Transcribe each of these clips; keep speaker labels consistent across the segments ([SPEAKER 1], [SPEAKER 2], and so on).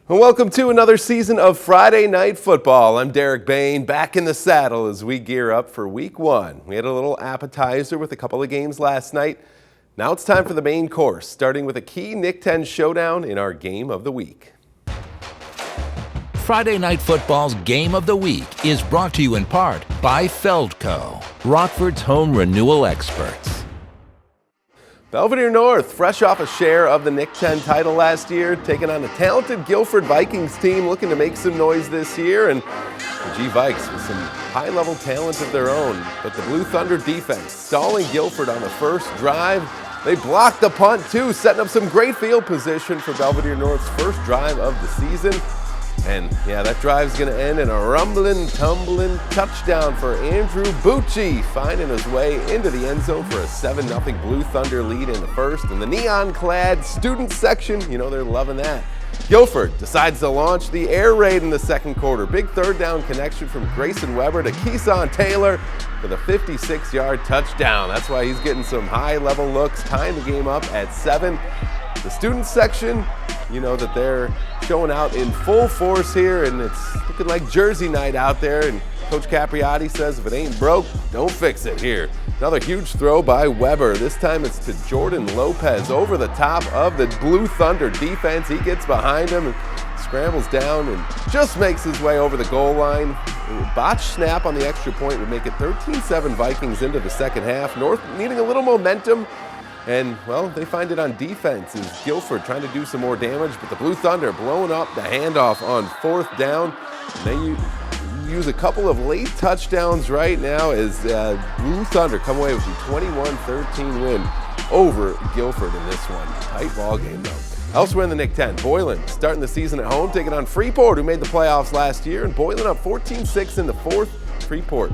[SPEAKER 1] Well, welcome to another season of Friday Night Football. I'm Derek Bayne, back in the saddle as we gear up for Week 1. We had a little appetizer with a couple of games last night. Now it's time for the main course, starting with a key Nick 10 showdown in our Game of the Week.
[SPEAKER 2] Friday Night Football's Game of the Week is brought to you in part by Feldco, Rockford's home renewal experts.
[SPEAKER 1] Belvedere North, fresh off a share of the Nick 10 title last year, taking on a talented Guilford Vikings team looking to make some noise this year, and the G-Vikes with some high-level talent of their own. But the Blue Thunder defense stalling Guilford on the first drive. They blocked the punt too, setting up some great field position for Belvedere North's first drive of the season. And yeah, that drive's going to end in a rumbling, tumbling touchdown for Andrew Bucci, finding his way into the end zone for a 7-0 Blue Thunder lead in the first. And the neon-clad student section, you know they're loving that. Guilford decides to launch the air raid in the second quarter. Big third down connection from Grayson Weber to Keeson Taylor for the 56-yard touchdown. That's why he's getting some high-level looks, tying the game up at 7. The student section, you know that they're showing out in full force here, and it's looking like Jersey night out there. And Coach Capriotti says if it ain't broke, don't fix it here. Another huge throw by Weber. This time it's to Jordan Lopez over the top of the Blue Thunder defense. He gets behind him and scrambles down and just makes his way over the goal line. A botched snap on the extra point would make it 13-7 Vikings into the second half. North needing a little momentum. And, well, they find it on defense as Guilford trying to do some more damage, but the Blue Thunder blowing up the handoff on fourth down. And they use a couple of late touchdowns right now as Blue Thunder come away with a 21-13 win over Guilford in this one. Tight ball game, though. Elsewhere in the Nick 10, Boylan starting the season at home, taking on Freeport, who made the playoffs last year, and Boylan up 14-6 in the fourth. Freeport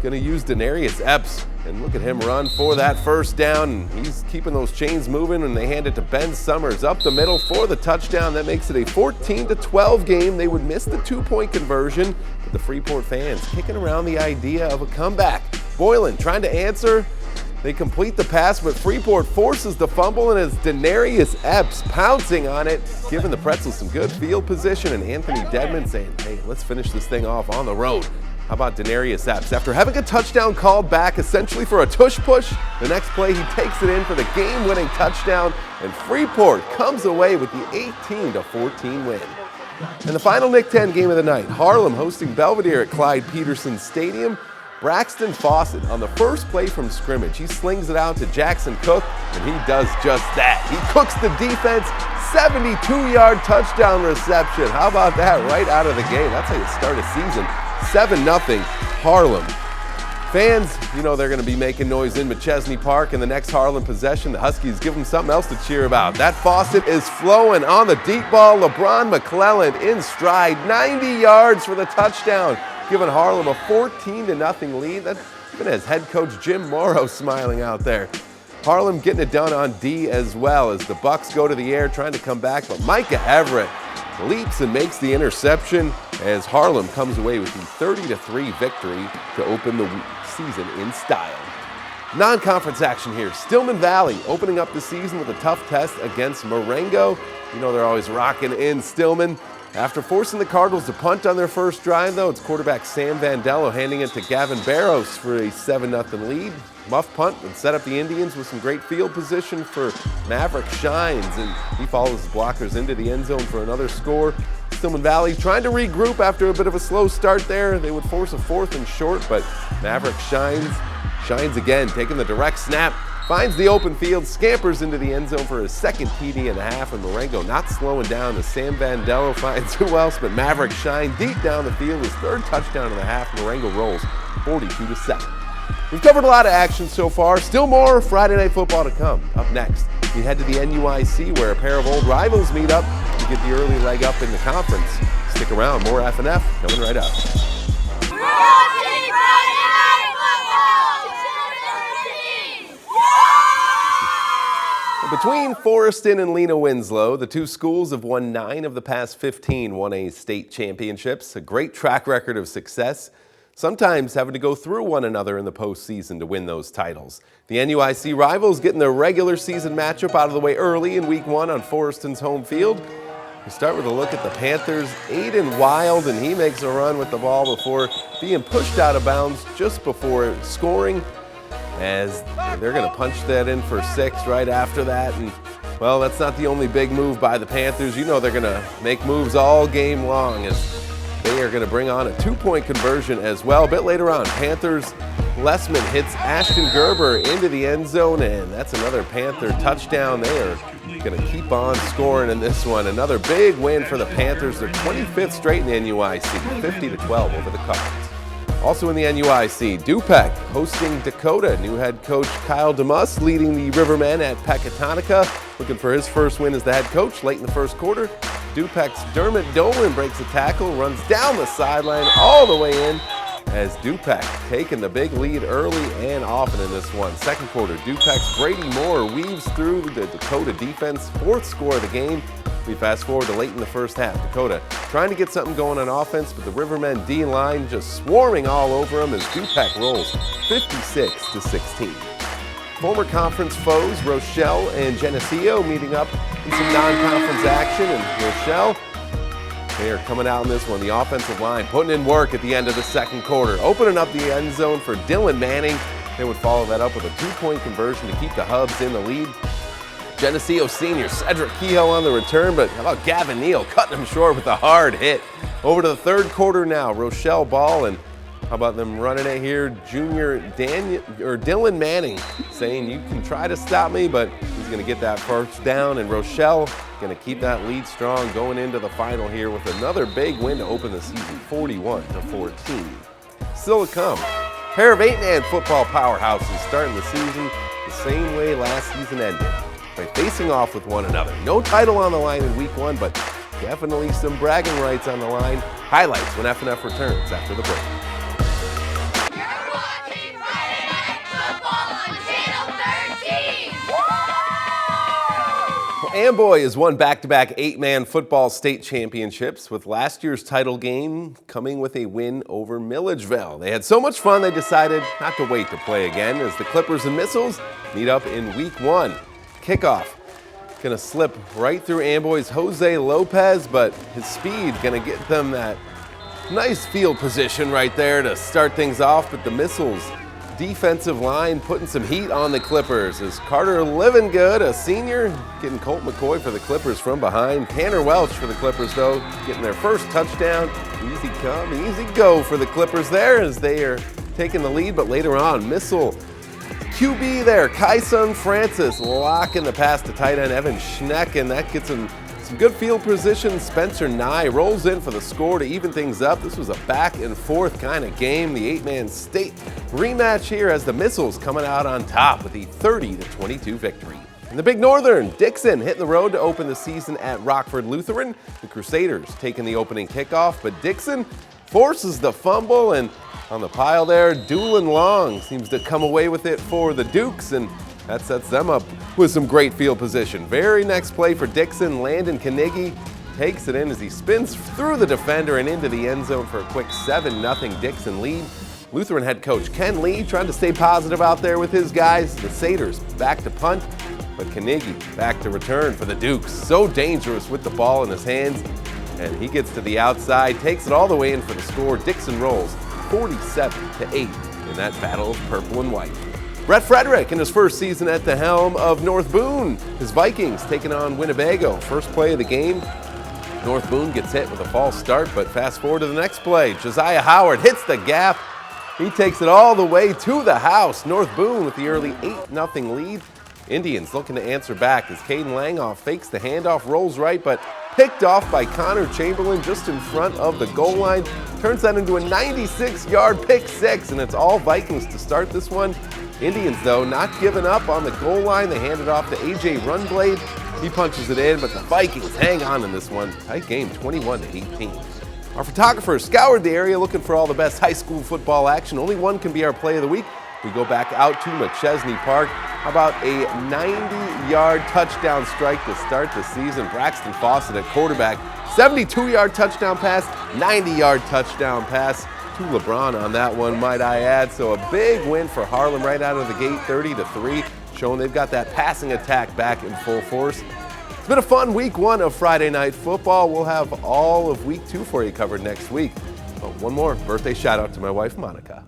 [SPEAKER 1] going to use Denarius Epps, and look at him run for that first down. He's keeping those chains moving, and they hand it to Ben Summers up the middle for the touchdown. That makes it a 14-12 game. They would miss the 2-point conversion, but the Freeport fans kicking around the idea of a comeback. Boylan trying to answer. They complete the pass, but Freeport forces the fumble, and it's Denarius Epps pouncing on it, giving the Pretzels some good field position, and Anthony Dedman saying, hey, let's finish this thing off on the road. How about Denarius Epps? After having a touchdown called back essentially for a tush push, the next play he takes it in for the game-winning touchdown, and Freeport comes away with the 18-14 win. And the final Nick 10 game of the night, Harlem hosting Belvedere at Clyde Peterson Stadium. Braxton Fawcett on the first play from scrimmage. He slings it out to Jackson Cook, and he does just that. He cooks the defense, 72-yard touchdown reception. How about that right out of the game? That's how you start a season. 7-0 Harlem. Fans, you know they're going to be making noise in McChesney Park in the next Harlem possession. The Huskies give them something else to cheer about. That Fawcett is flowing on the deep ball. LeBron McClellan in stride, 90 yards for the touchdown, giving Harlem a 14-0 lead. That's even as head coach Jim Morrow smiling out there. Harlem getting it done on D as well as the Bucks go to the air trying to come back, but Micah Everett leaps and makes the interception as Harlem comes away with the 30-3 victory to open the season in style. Non-conference action here. Stillman Valley opening up the season with a tough test against Marengo. You know they're always rocking in Stillman. After forcing the Cardinals to punt on their first drive, though, it's quarterback Sam Vandello handing it to Gavin Barrows for a 7-0 lead. Muff punt and set up the Indians with some great field position for Maverick Shines, and he follows the blockers into the end zone for another score. Stillman Valley trying to regroup after a bit of a slow start there. They would force a 4th and short, but Maverick shines again, taking the direct snap, finds the open field, scampers into the end zone for his second TD and a half, and Marengo not slowing down as Sam Vandello finds who else but Maverick Shine deep down the field, his third touchdown of the half. Marengo rolls 42-7. We've covered a lot of action so far. Still more Friday Night Football to come. Up next, we head to the NUIC where a pair of old rivals meet up to get the early leg up in the conference. Stick around, more F&F coming right up. Between Forreston and Lena Winslow, the two schools have won 9 of the past 15 1A state championships, a great track record of success, sometimes having to go through one another in the postseason to win those titles. The NUIC rivals getting their regular season matchup out of the way early in Week 1 on Forreston's home field. We start with a look at the Panthers. Aiden Wild, and he makes a run with the ball before being pushed out of bounds just before scoring, as they're going to punch that in for 6 right after that. And well, that's not the only big move by the Panthers. You know they're going to make moves all game long, as they are going to bring on a 2-point conversion as well. A bit later on, Panthers Lessman hits Ashton Gerber into the end zone, and that's another Panther touchdown. They are going to keep on scoring in this one. Another big win for the Panthers. Their 25th straight in the NUIC, 50-12 over the Cards. Also in the NUIC, Dupec hosting Dakota. New head coach Kyle DeMuss leading the Rivermen at Pecatonica, looking for his first win as the head coach late in the first quarter. Dupec's Dermot Dolan breaks a tackle, runs down the sideline all the way in, as Dupec taking the big lead early and often in this one. Second quarter, Dupec's Brady Moore weaves through the Dakota defense, 4th score of the game. We fast forward to late in the first half. Dakota trying to get something going on offense, but the Rivermen D-line just swarming all over them as Dupec rolls 56-16. Former conference foes, Rochelle and Geneseo, meeting up in some non-conference action, and Rochelle, they are coming out in this one. The offensive line putting in work at the end of the second quarter, opening up the end zone for Dylan Manning. They would follow that up with a 2-point conversion to keep the Hubs in the lead. Geneseo senior Cedric Kehoe on the return, but how about Gavin Neal cutting him short with a hard hit. Over to the third quarter now, Rochelle ball, and how about them running it here? Junior Dylan Manning saying, you can try to stop me, but he's going to get that first down, and Rochelle going to keep that lead strong going into the final here with another big win to open the season, 41-14. Still to come, pair of 8-man football powerhouses starting the season the same way last season ended, by facing off with one another. No title on the line in week 1, but definitely some bragging rights on the line. Highlights when F&F returns after the break. Amboy has won back-to-back 8-man football state championships, with last year's title game coming with a win over Milledgeville. They had so much fun they decided not to wait to play again, as the Clippers and Missiles meet up in week 1. Kickoff gonna slip right through Amboy's Jose Lopez, but his speed gonna get them that nice field position right there to start things off. But the Missiles defensive line putting some heat on the Clippers, as Carter Livingood, a senior, getting Colt McCoy for the Clippers from behind. Tanner Welch for the Clippers, though, getting their first touchdown. Easy come, easy go for the Clippers there as they are taking the lead. But later on, Missile QB there, Kyson Francis locking the pass to tight end Evan Schneck, and that gets him some good field position. Spencer Nye rolls in for the score to even things up. This was a back and forth kind of game. The 8-man state rematch here as the Missiles coming out on top with the 30-22 victory. In the Big Northern, Dixon hitting the road to open the season at Rockford Lutheran. The Crusaders taking the opening kickoff, but Dixon forces the fumble, and on the pile there, Doolin Long seems to come away with it for the Dukes, and that sets them up with some great field position. Very next play for Dixon, Landon Carnegie takes it in as he spins through the defender and into the end zone for a quick 7-0 Dixon lead. Lutheran head coach Ken Lee trying to stay positive out there with his guys. The Satyrs back to punt, but Carnegie back to return for the Dukes. So dangerous with the ball in his hands, and he gets to the outside, takes it all the way in for the score. Dixon rolls 47-8 in that battle of purple and white. Brett Frederick in his first season at the helm of North Boone. His Vikings taking on Winnebago. First play of the game, North Boone gets hit with a false start, but fast forward to the next play. Josiah Howard hits the gap. He takes it all the way to the house. North Boone with the early 8-0 lead. Indians looking to answer back as Caden Langoff fakes the handoff, rolls right, but picked off by Connor Chamberlain just in front of the goal line. Turns that into a 96-yard pick six, and it's all Vikings to start this one. Indians, though, not giving up on the goal line. They hand it off to A.J. Runblade. He punches it in, but the Vikings hang on in this one. Tight game, 21-18. Our photographers scoured the area looking for all the best high school football action. Only one can be our play of the week. We go back out to McChesney Park. How about a 90-yard touchdown strike to start the season? Braxton Fawcett at quarterback. 72-yard touchdown pass, 90-yard touchdown pass to LeBron on that one, might I add. So a big win for Harlem right out of the gate, 30-3, showing they've got that passing attack back in full force. It's been a fun week 1 of Friday Night Football. We'll have all of week 2 for you covered next week. Oh, one more birthday shout out to my wife, Monica.